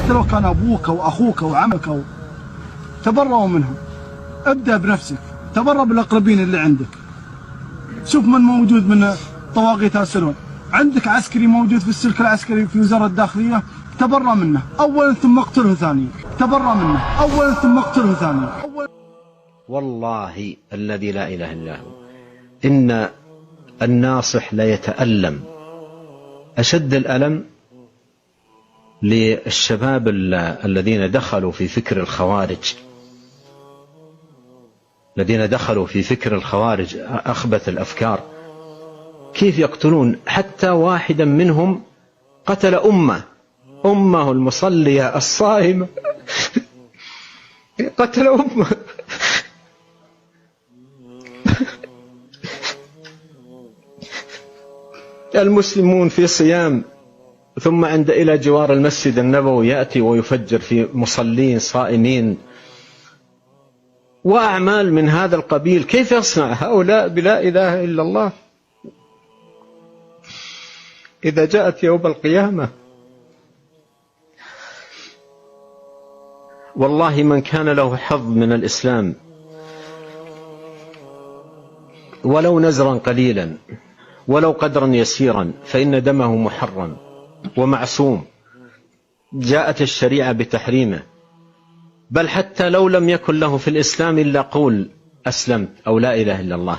حتى لو كان أبوك أو أخوك أو عمك تبرأوا منهم. ابدأ بنفسك، تبرأ بالأقربين اللي عندك. شوف من موجود من طواغيت هالسلون، عندك عسكري موجود في السلك العسكري في وزارة الداخلية، تبرأ منه أولا ثم اقتله ثانيا. تبرأ منه أولا ثم اقتله ثانيا. والله الذي لا إله إلا هو إن الناصح ليتألم أشد الألم للشباب الذين دخلوا في فكر الخوارج، الذين دخلوا في فكر الخوارج أخبث الأفكار. كيف يقتلون؟ حتى واحدا منهم قتل أمه المصلية الصائمة قتل أمه. المسلمون في صيام، ثم عند إلى جوار المسجد النبوي يأتي ويفجر في مصلين صائمين، وأعمال من هذا القبيل. كيف يصنع هؤلاء بلا إله إلا الله إذا جاءت يوم القيامة؟ والله من كان له حظ من الإسلام ولو نزرا قليلا ولو قدرا يسيرا فإن دمه محرم ومعصوم، جاءت الشريعة بتحريمه. بل حتى لو لم يكن له في الإسلام إلا قول أسلمت أو لا إله إلا الله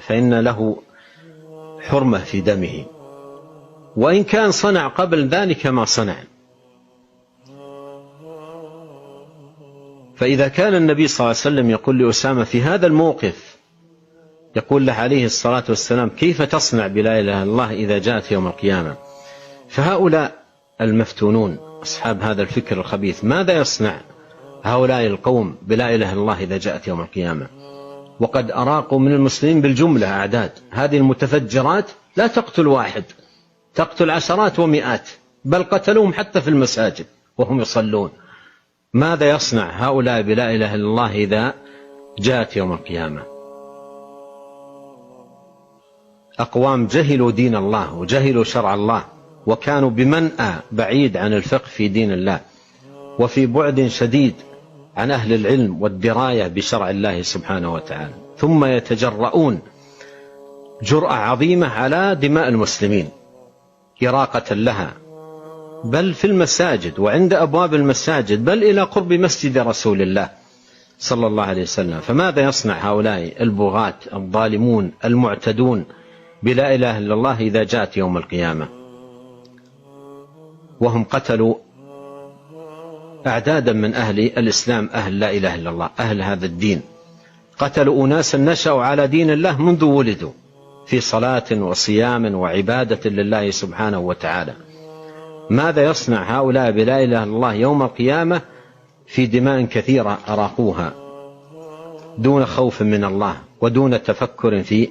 فإن له حرمة في دمه، وإن كان صنع قبل ذلك ما صنع. فإذا كان النبي صلى الله عليه وسلم يقول لأسامة في هذا الموقف، يقول له عليه الصلاة والسلام كيف تصنع بلا إله إلا الله إذا جاءت يوم القيامة، فهؤلاء المفتونون أصحاب هذا الفكر الخبيث ماذا يصنع هؤلاء القوم بلا إله إلا الله إذا جاءت يوم القيامة؟ وقد أراقوا من المسلمين بالجملة أعداد. هذه المتفجرات لا تقتل واحد، تقتل عشرات ومئات، بل قتلوهم حتى في المساجد وهم يصلون. ماذا يصنع هؤلاء بلا إله إلا الله إذا جاءت يوم القيامة؟ أقوام جهلوا دين الله وجهلوا شرع الله، وكانوا بمنأى بعيد عن الفقه في دين الله، وفي بعد شديد عن أهل العلم والدراية بشرع الله سبحانه وتعالى، ثم يتجرؤون جرأة عظيمة على دماء المسلمين إراقة لها، بل في المساجد وعند أبواب المساجد، بل إلى قرب مسجد رسول الله صلى الله عليه وسلم. فماذا يصنع هؤلاء البغاة الظالمون المعتدون بلا إله إلا الله إذا جاءت يوم القيامة؟ وهم قتلوا أعدادا من أهل الإسلام، أهل لا إله إلا الله، أهل هذا الدين. قتلوا أناسا نشأوا على دين الله منذ ولدوا في صلاة وصيام وعبادة لله سبحانه وتعالى. ماذا يصنع هؤلاء بلا إله إلا الله يوم القيامة في دماء كثيرة أراقوها دون خوف من الله ودون تفكر في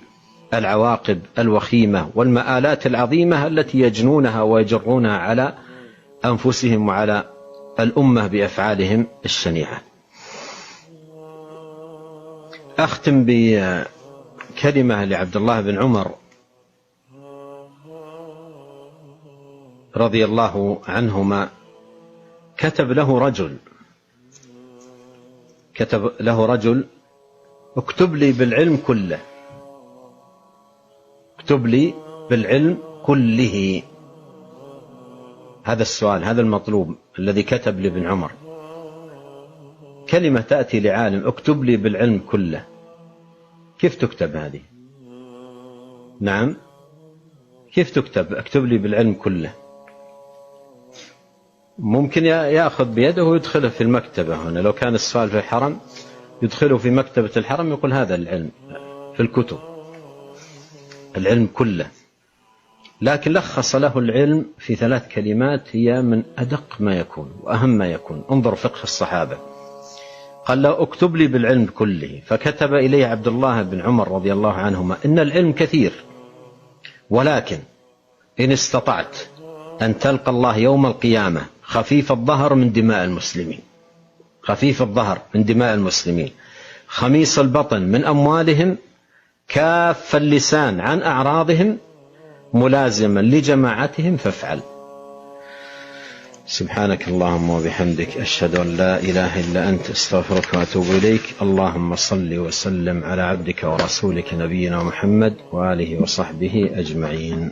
العواقب الوخيمة والمآلات العظيمة التي يجنونها ويجرونها على أنفسهم وعلى الأمة بأفعالهم الشنيعة. أختم بكلمة لعبد الله بن عمر رضي الله عنهما. كتب له رجل اكتب لي بالعلم كله، اكتب لي بالعلم كله. هذا السؤال، هذا المطلوب الذي كتب لابن عمر. كلمة تأتي لعالم اكتب لي بالعلم كله، كيف تكتب هذه؟ نعم، كيف تكتب اكتب لي بالعلم كله؟ ممكن يأخذ بيده ويدخله في المكتبة. هنا لو كان السؤال في الحرم يدخله في مكتبة الحرم يقول هذا العلم في الكتب، العلم كله. لكن لخص له العلم في 3 كلمات هي من أدق ما يكون وأهم ما يكون. انظر فقه الصحابة. قال له اكتب لي بالعلم كله، فكتب إليه عبد الله بن عمر رضي الله عنهما إن العلم كثير، ولكن إن استطعت أن تلقى الله يوم القيامة خفيف الظهر من دماء المسلمين، خفيف الظهر من دماء المسلمين، خميص البطن من أموالهم، كاف اللسان عن أعراضهم، ملازما لجماعتهم فافعل. سبحانك اللهم وبحمدك، أشهد أن لا إله إلا أنت، أستغفرك وأتوب إليك. اللهم صل وسلم على عبدك ورسولك نبينا محمد وآله وصحبه أجمعين.